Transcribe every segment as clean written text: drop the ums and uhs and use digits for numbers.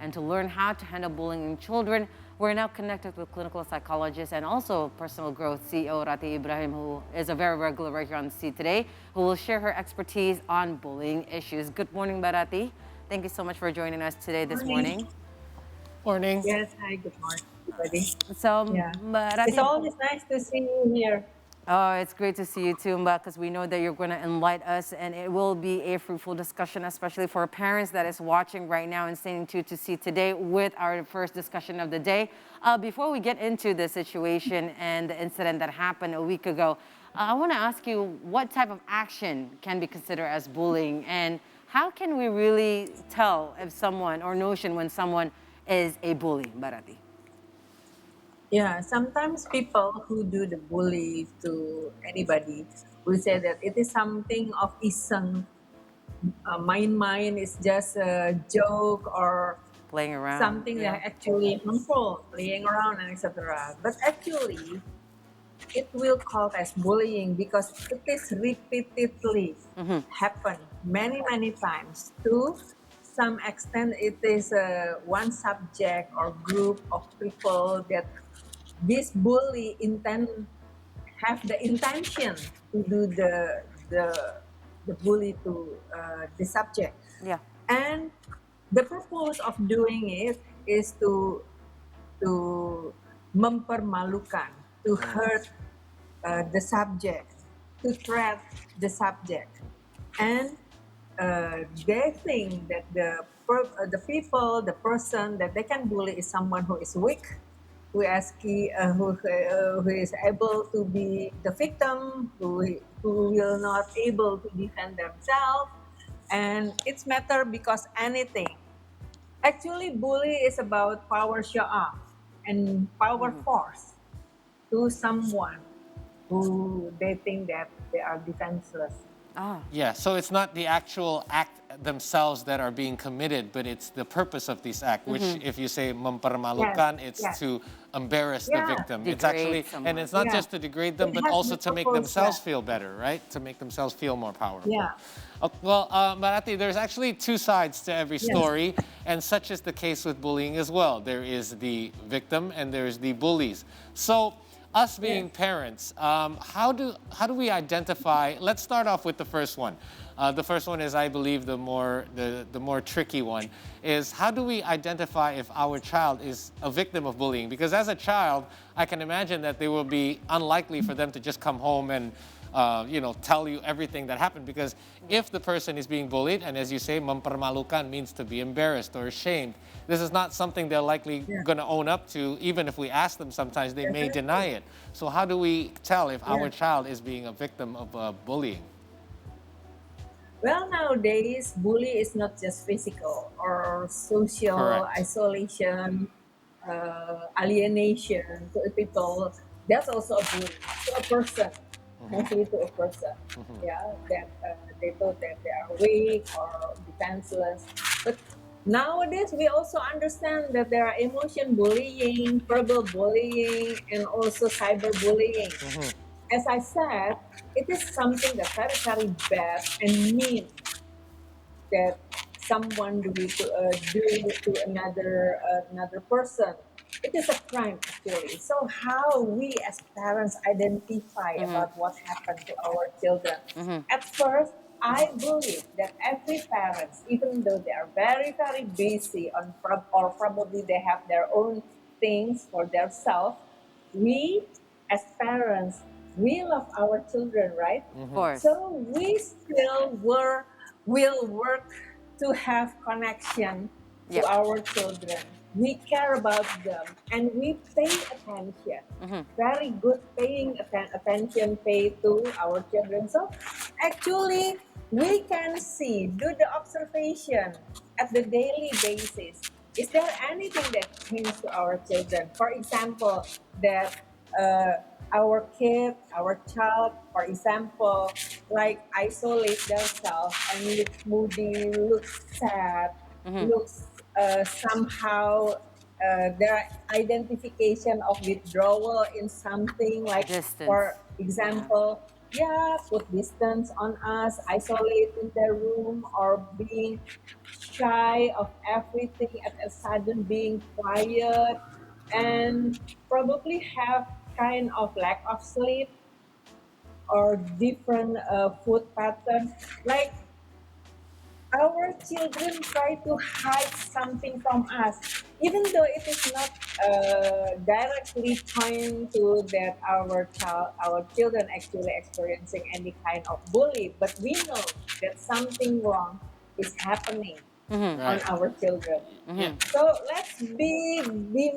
And to learn how to handle bullying in children, we're now connected with clinical psychologist and also personal growth CEO Ratih Ibrahim, who is a very regular right here on the seat today, who will share her expertise on bullying issues. Good morning, Ratih. Thank you so much for joining us today this morning. Morning. Yes, hi, good morning, everybody. So, Yeah. Ratih, It's always nice to see you here. oh, it's great to see you too, Mba, because we know that you're going to enlighten us, and it will be a fruitful discussion, especially for parents that is watching right now and staying tuned to see today with our first discussion of the day. Before we get into the situation and the incident that happened a week ago, I want to ask you what type of action can be considered as bullying, and how can we really tell if someone or notion when someone is a bully, Barati? Yeah, sometimes people who do the bully to anybody will say that it is something of iseng, main-main, is just a joke or Playing around. something Yeah. that actually harmful, playing around and etc. But actually, it will called as bullying because it is repeatedly happen many times. To some extent, it is one subject or group of people that this bully have the intention to do the bully to the subject, Yeah. and the purpose of doing it is to mempermalukan, to hurt the subject, to threat the subject, and they think that the people, the person that they can bully is someone who is weak, who is able to be the victim, who will not able to defend themselves, and it's matter because anything. Actually, bully is about power show off and power force to someone who they think that they are defenseless. Ah. Yeah, so it's not the actual act themselves that are being committed, but it's the purpose of this act, which if you say mempermalukan, it's yes. to embarrass the Yeah. victim. It's Degrade actually, someone. and it's not Yeah. just to degrade them, It but has also the to make purpose, themselves yeah. feel better, right? To make themselves feel more powerful. Yeah. Well, Marathi, there's actually two sides to every Yes. story, and such is the case with bullying as well. There is the victim and there's the bullies. So, us being parents, how do we identify? Let's start off with the first one. The first one is, I believe, the more tricky one. Is how do we identify if our child is a victim of bullying? Because as a child, I can imagine that they will be unlikely for them to just come home and tell you everything that happened, because if the person is being bullied, and as you say, mempermalukan means to be embarrassed or ashamed, this is not something they're likely going to own up to. Even if we ask them, sometimes they may deny it. So how do we tell if our child is being a victim of bullying? Well, nowadays, bully is not just physical or social Correct. isolation, alienation to a people. That's also a bully to a person, mostly to a person. Yeah, that they thought that they are weak or defenseless. But nowadays, we also understand that there are emotion bullying, verbal bullying, and also cyber bullying. As I said, it is something that's very bad and mean that someone do to another person. It is a crime actually. So how we as parents identify about what happened to our children? At first, I believe that every parent, even though they are very busy or probably they have their own things for themselves, we as parents, we love our children, right? Of course. So we still will work to have connection to Yeah. our children. We care about them and we pay attention. Very good paying attention paid to our children. So actually we can see, do the observation at the daily basis. Is there anything that happens to our children? For example, that our kid, our child, for example, like isolate themselves and look moody, look sad, looks somehow their identification of withdrawal in something like, Distance. for example, yeah, put distance on us, isolate in their room, or being shy of everything at a sudden being quiet, and probably have kind of lack of sleep or different food pattern. Like our children try to hide something from us, even though it is not directly point to that our children actually experiencing any kind of bully, but we know that something wrong is happening on Right. our children. Yeah. So let's be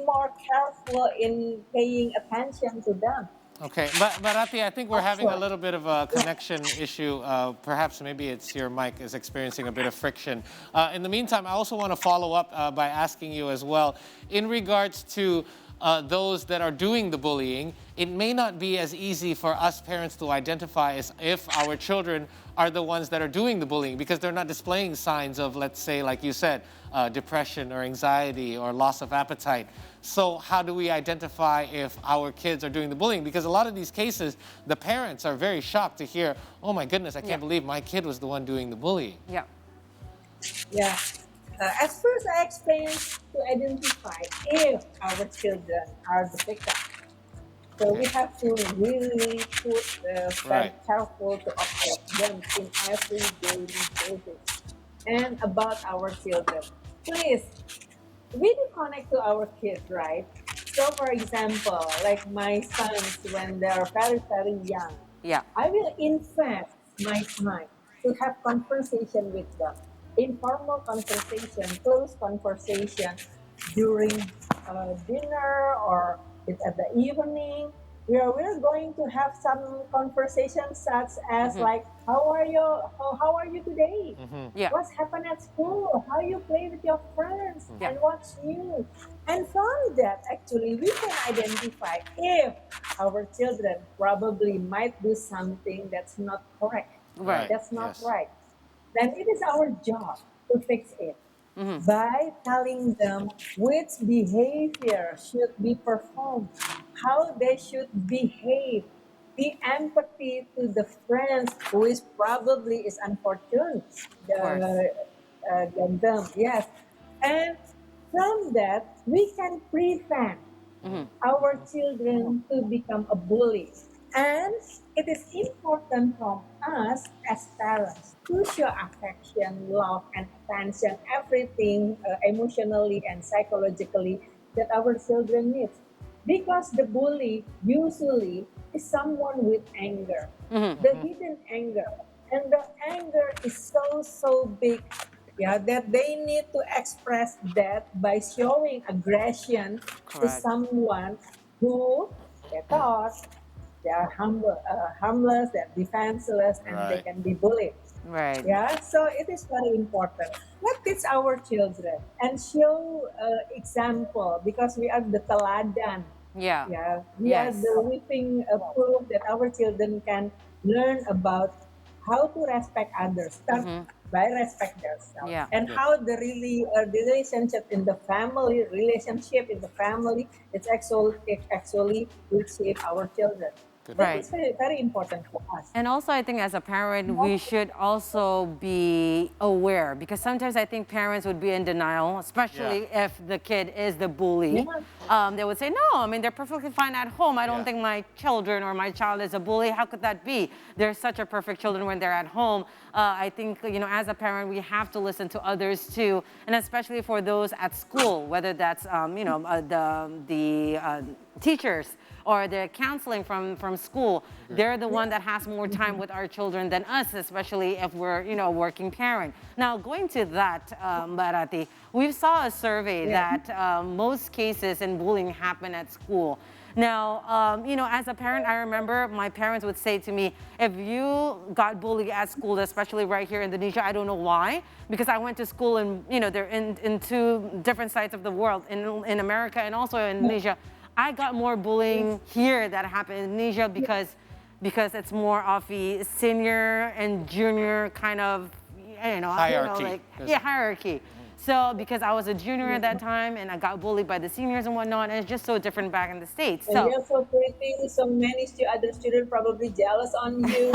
more careful in paying attention to them. Okay, but Rati, I think we're having a Actually, little bit of a yeah, connection issue. Perhaps maybe it's your mic is experiencing a bit of friction. In the meantime, I also want to follow up by asking you as well, in regards to those that are doing the bullying, it may not be as easy for us parents to identify as if our children are the ones that are doing the bullying because they're not displaying signs of, let's say, like you said, depression or anxiety or loss of appetite. So how do we identify if our kids are doing the bullying? Because a lot of these cases, the parents are very shocked to hear, oh my goodness, I can't believe my kid was the one doing the bullying. Yeah. yeah. At first, I explained to identify if our children are the victim. So we have to really put very Right. careful to observe them in every daily basis. And about our children, please, we do connect to our kids, right? So, for example, like my sons, when they're very, very young, Yeah. I will invest my time to have conversation with them, informal conversation, close conversation during dinner or it's at the evening. We're going to have some conversation such as like, how are you today? Yeah. What's happened at school? How you play with your friends? Yeah. And what's new? And from that, actually, we can identify if our children probably might do something that's not correct, Right. that's not Yes. right. Then it is our job to fix it by telling them which behavior should be performed, how they should behave, be empathy to the friends who is probably is unfortunate Of course. than them. Yes, and from that we can prevent our children to become a bully. And it is important from us as parents to show affection, love, and attention, everything emotionally and psychologically that our children need. Because the bully usually is someone with anger, the hidden anger. And the anger is so, so big, yeah, that they need to express that by showing aggression to Correct. someone who they thought they are harmless, they're defenseless, and they Right. can be bullied. Right. Yeah, so it is very important. Let's teach our children and show example because we are the teladan. Yeah. Yeah, we are Yes. the living proof that our children can learn about how to respect others. Start by respect themselves, Yeah. and Good. how the relationship in the family, it's actually will shape our children. Good That Right. point. is very, very important for us. And also, I think as a parent, we should also be aware because sometimes I think parents would be in denial, especially if the kid is the bully. Yeah. They would say, no, I mean, they're perfectly fine at home. I don't Yeah. think my children or my child is a bully. How could that be? They're such a perfect children when they're at home. I think, as a parent, we have to listen to others too, and especially for those at school, whether that's, the teachers or the counseling from school. They're the one that has more time with our children than us, especially if we're, working parent. Now, going to that, Barati, we saw a survey Yeah. that most cases in bullying happen at school. Now, as a parent, I remember my parents would say to me, if you got bullied at school, especially right here in Indonesia, I don't know why, because I went to school and, they're in two different sides of the world, in America and also in Indonesia. I got more bullying here that happened in Indonesia because it's more of a senior and junior kind of, Hierarchy. hierarchy. So because I was a junior at that time and I got bullied by the seniors and whatnot, and it's just so different back in the States. And So you're so pretty, so many other students probably jealous on you.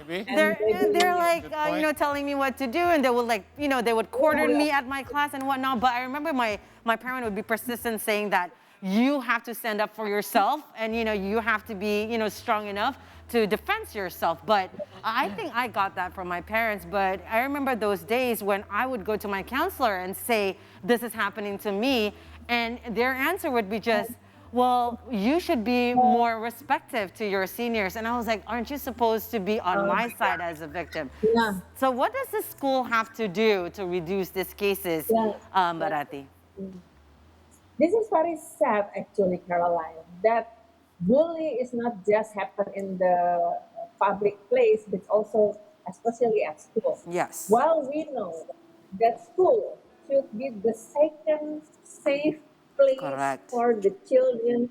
Maybe. And they they're bully you. like, Good you point. know, telling me what to do, and they would like, you know, they would quarter me at my class and whatnot. But I remember my parent would be persistent saying that you have to stand up for yourself, and you know, you have to be, you know, strong enough to defend yourself. But I think I got that from my parents. But I remember those days when I would go to my counselor and say, this is happening to me, and their answer would be just, well, you should be more respectful to your seniors. And I was like, aren't you supposed to be on my side as a victim? Yeah. So what does the school have to do to reduce these cases, Yeah. Ratih? This is very sad, actually, Caroline, that bully is not just happen in the public place, but also especially at school. Yes. While we know that school should be the second safe place Correct. for the children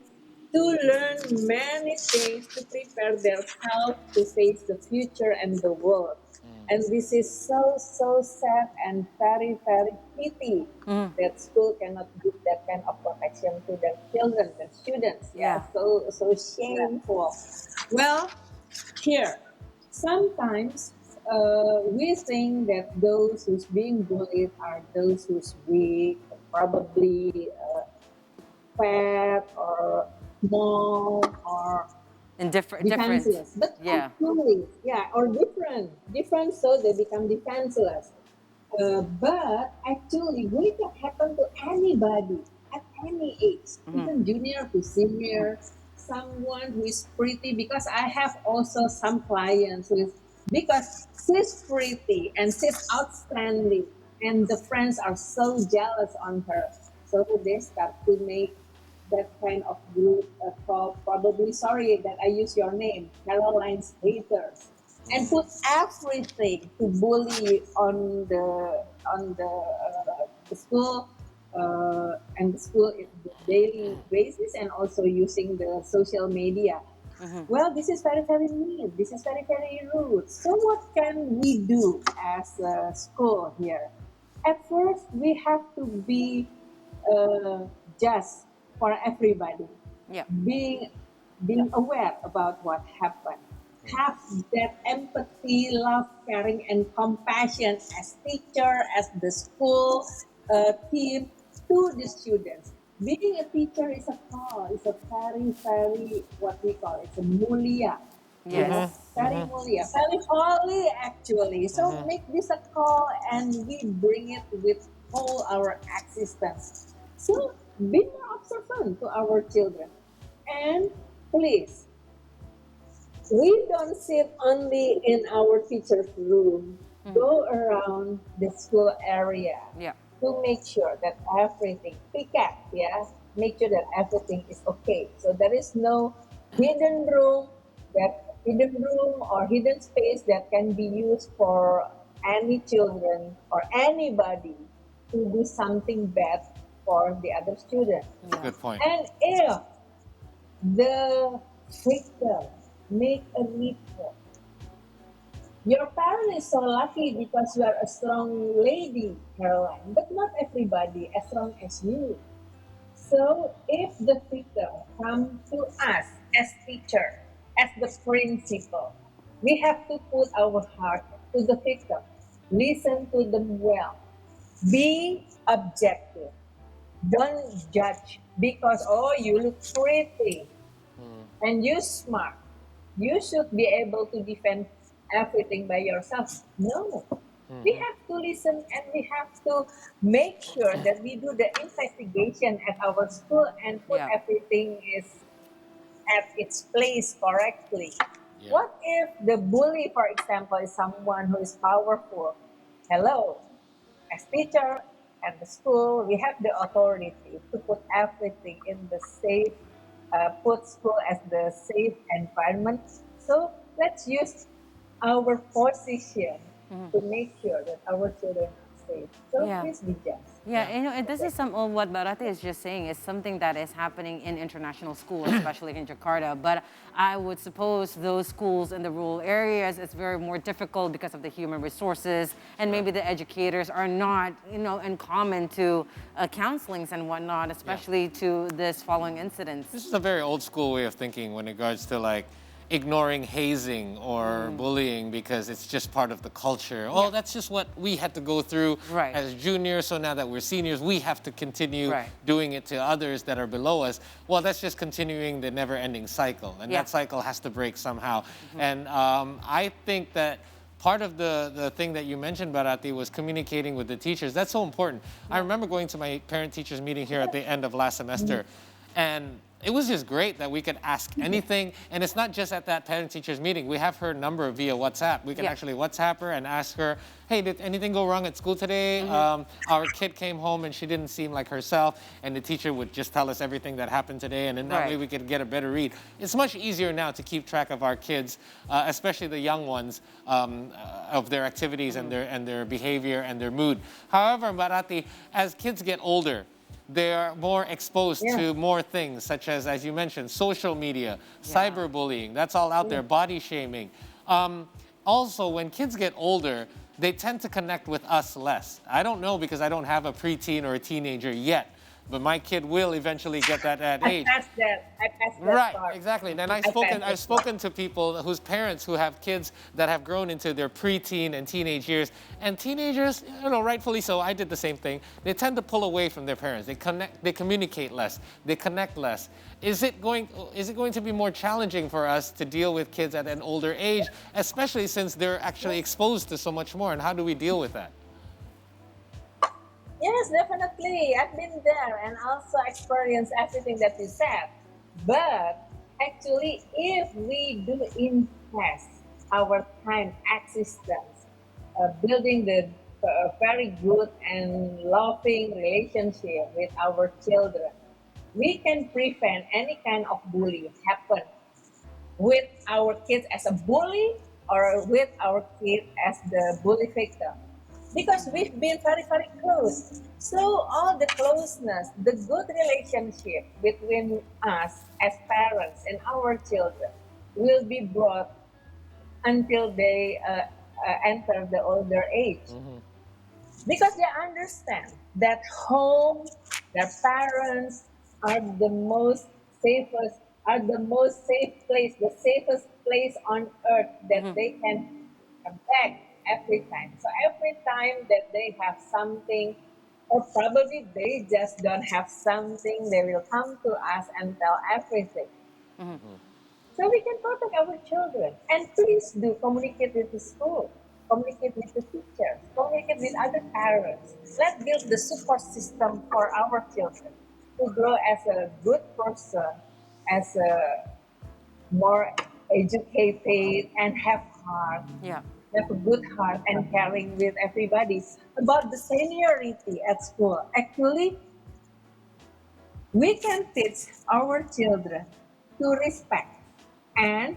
to learn many things to prepare themselves to face the future and the world. And this is so sad and very pity that school cannot give that kind of protection to their children, their students. Yeah, Yeah. so shameful. Well, here, sometimes we think that those who's being bullied are those who's weak, probably fat or small or And different. defenseless. But Yeah. actually, yeah, or different, so they become defenseless. But actually, bullying can happen to anybody at any age, even junior to senior, someone who is pretty. Because I have also some clients who is, because she's pretty and she's outstanding, and the friends are so jealous on her, so they start to make that kind of group called, probably, sorry that I use your name, Caroline's haters, and put everything to bully on the school and the school in the daily basis, and also using the social media. Well, this is very mean. This is very rude. So what can we do as a school here? At first, we have to be just for everybody, Yeah. being aware about what happened. Have that empathy, love, caring, and compassion as teacher, as the school team to the students. Being a teacher is a call. It's a very what we call, it's a mulia. Yes. Very mulia, very holy, actually. So make this a call, and we bring it with all our existence. So be more observant to our children. And please, we don't sit only in our teacher's room. Go around the school area Yeah. to make sure that everything, pick up, yeah, make sure that everything is okay. So there is no hidden room, or hidden space that can be used for any children or anybody to do something bad for the other student. Good point. And if the victim make a report, your parent is so lucky because you are a strong lady, Caroline, but not everybody as strong as you. So if the victim come to us as teacher, as the principal, we have to put our heart to the victim, listen to them well, be objective, don't judge because, oh, you look pretty and you smart, you should be able to defend everything by yourself. No, we have to listen, and we have to make sure that we do the investigation at our school and put Yeah. everything is at its place correctly. Yeah. What if the bully, for example, is someone who is powerful? Hello, as teacher and the school, we have the authority to put everything in the safe, put school as the safe environment. So let's use our position to make sure that our children are safe. So Yeah. please be just. Yeah, you know, and this is some of what Barati is just saying is something that is happening in international schools, especially in Jakarta. But I would suppose those schools in the rural areas, it's very more difficult because of the human resources, and maybe the educators are not, you know, in common to counselings and whatnot, especially to this following incidents. This is a very old school way of thinking when it regards to like ignoring hazing or bullying because it's just part of the culture. Oh, that's just what we had to go through Right. as juniors, so now that we're seniors, we have to continue Right. doing it to others that are below us. Well, that's just continuing the never-ending cycle, and Yeah. that cycle has to break somehow. And I think that part of the thing that you mentioned, Barati, was communicating with the teachers. That's so important. I remember going to my parent-teachers meeting here at the end of last semester, and it was just great that we could ask anything. And it's not just at that parent-teachers meeting. We have her number via WhatsApp. We can Yeah. actually WhatsApp her and ask her, hey, did anything go wrong at school today? Our kid came home and she didn't seem like herself. And the teacher would just tell us everything that happened today. And in that Right. way, we could get a better read. It's much easier now to keep track of our kids, especially the young ones, of their activities and their behavior and their mood. However, Barati, as kids get older, they're more exposed to more things, such as you mentioned, social media, cyberbullying, that's all out there, body shaming. Also, when kids get older, they tend to connect with us less. I don't know because I don't have a preteen or a teenager yet, but my kid will eventually get that at age. I passed that Right, part. exactly. And I passed I've spoken to people whose parents who have kids that have grown into their preteen and teenage years. And teenagers, you know, rightfully so, I did the same thing. They tend to pull away from their parents. They communicate less. They connect less. Is it going to be more challenging for us to deal with kids at an older age, especially since they're actually exposed to so much more? And how do we deal with that? Yes, definitely. I've been there and also experienced everything that you said. But actually, if we do invest our time, existence, building the very good and loving relationship with our children, we can prevent any kind of bullying happen with our kids as a bully or with our kid as the bully victim because we've been very very close, so all the closeness, the good relationship between us as parents and our children will be brought until they enter the older age because they understand that home, their parents are the most safest, are the most safe place, the safest place on earth that they can come back every time. So every time that they have something, or probably they just don't have something, they will come to us and tell everything. So we can protect our children. And please do communicate with the school, communicate with the teachers, communicate with other parents. Let's build the support system for our children to grow as a good person, as a more educated and have heart, Yeah. have a good heart and caring with everybody. About the seniority at school, actually, we can teach our children to respect. And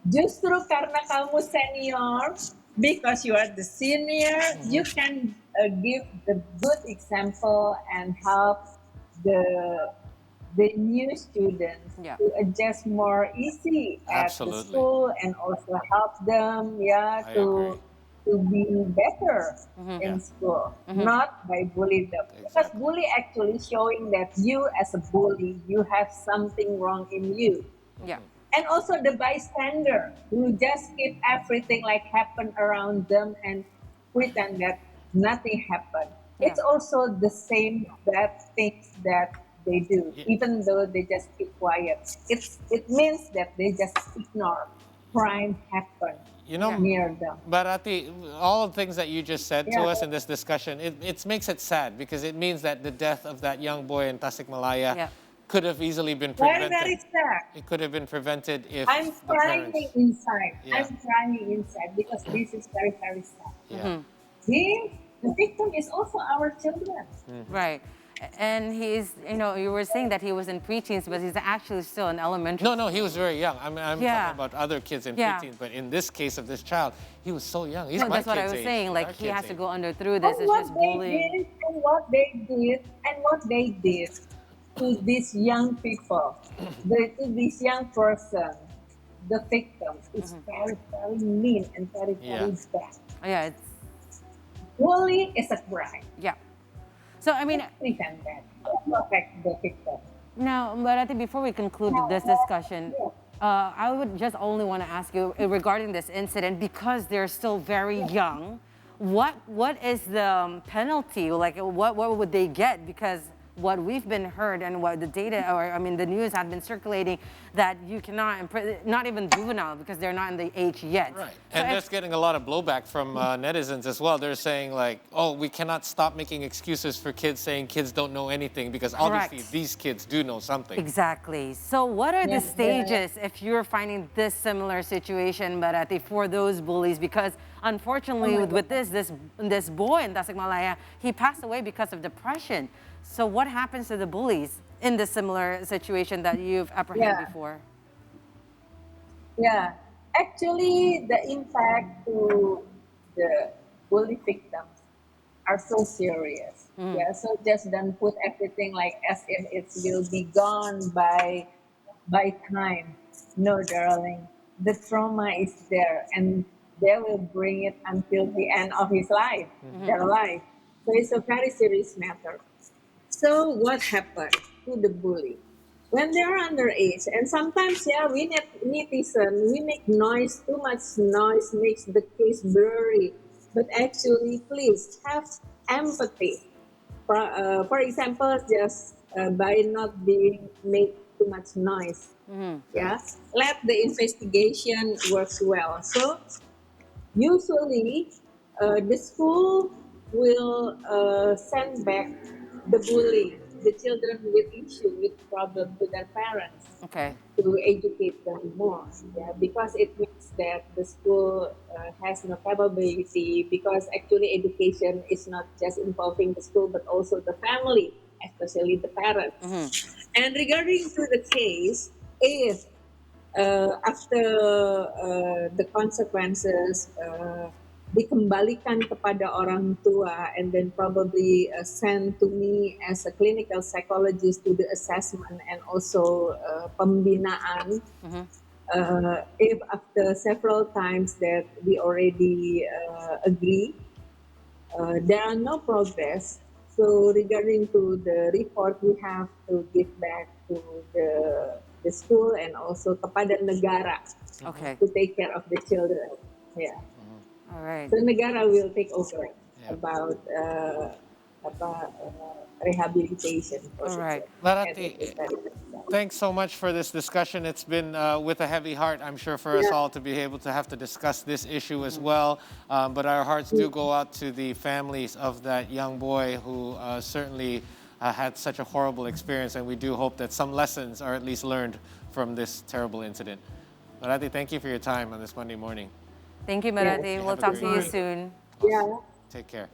justru karena kamu senior, because you are the senior, you can give the good example and help the new students Yeah. to adjust more easy at the Absolutely. school and also help them, I agree. to be better Yeah. in school, not by bullying them. Because Exactly. bully actually showing that you as a bully, you have something wrong in you. Yeah. And also the bystander who just keep everything like happen around them and pretend that nothing happened. Yeah. It's also the same bad things that they do, Yeah. even though they just keep quiet. It means that they just ignore crime happen You know, near them. Barati, all the things that you just said to Yeah. us in this discussion, it makes it sad because it means that the death of that young boy in Tasikmalaya Yeah. could have easily been Very, prevented. very sad. It could have been prevented if I'm the crying parents. inside. Yeah. I'm crying inside because this is very, very sad. Yeah. The victim is also our children. Right. And he's, you were saying that he was in preteens, but he's actually still in elementary. No, he was very young. I'm Yeah. talking about other kids in Yeah. preteens, but in this case of this child, he was so young. He's No, my that's what I kid's was age. saying. Our Like, he kid's has to age. go under through this. And It's what just they bullying. did, and what they did, and what they did to these young people, to this young person, the victim, is very, very mean and very, Yeah. very bad. Yeah, it's, Bullying is a crime. yeah. So, I mean, Prevent that. Protect the victim. now, but I think before we conclude this discussion, I would just only want to ask you regarding this incident, because they're still very young, what is the penalty? Like, what would they get? Because what we've been heard and what the data, or I mean, the news has been circulating, that you cannot, not even juvenile, because they're not in the age yet. Right. So And that's getting a lot of blowback from netizens as well. They're saying like, oh, we cannot stop making excuses for kids saying kids don't know anything, because obviously Correct. these kids do know something. Exactly. So what are the Yeah, stages if you're finding this similar situation, Barati, for those bullies? Because unfortunately, with this boy in Tasikmalaya, he passed away because of depression. So what happens to the bullies in this similar situation that you've apprehended Yeah. before? Yeah, actually, the impact to the bully victims are so serious. Yeah, so just don't put everything like as if it will be gone by time. No, darling, the trauma is there, and they will bring it until the end of his life, their life. So it's a very serious matter. So what happened to the bully? When they're underage, and sometimes, yeah, we make noise, too much noise makes the case blurry. But actually, please have empathy. For example, just by not being make too much noise. Yeah, let the investigation works well. So usually, the school will send back the bully, the children with issue, with problem to their parents Okay. to educate them more. Yeah, because it means that the school has no capability. Because actually, education is not just involving the school but also the family, especially the parents. And regarding to the case, if after the consequences dikembalikan kepada orang tua, and then probably sent to me as a clinical psychologist to the assessment and also pembinaan. If after several times that we already agree, there are no progress. So regarding to the report, we have to give back to the school and also kepada negara Okay. to take care of the children. Yeah. All right. So negara will take over Yeah. about rehabilitation for All the right. children. Larati, And it is very important. thanks so much for this discussion. It's been with a heavy heart, I'm sure, for us Yeah. all to be able to have to discuss this issue as well. But our hearts do go out to the families of that young boy who certainly had such a horrible experience, and we do hope that some lessons are at least learned from this terrible incident. Larati, thank you for your time on this Monday morning. Thank you, Barati. Have We'll a talk great to you day. soon. Yeah. Take care.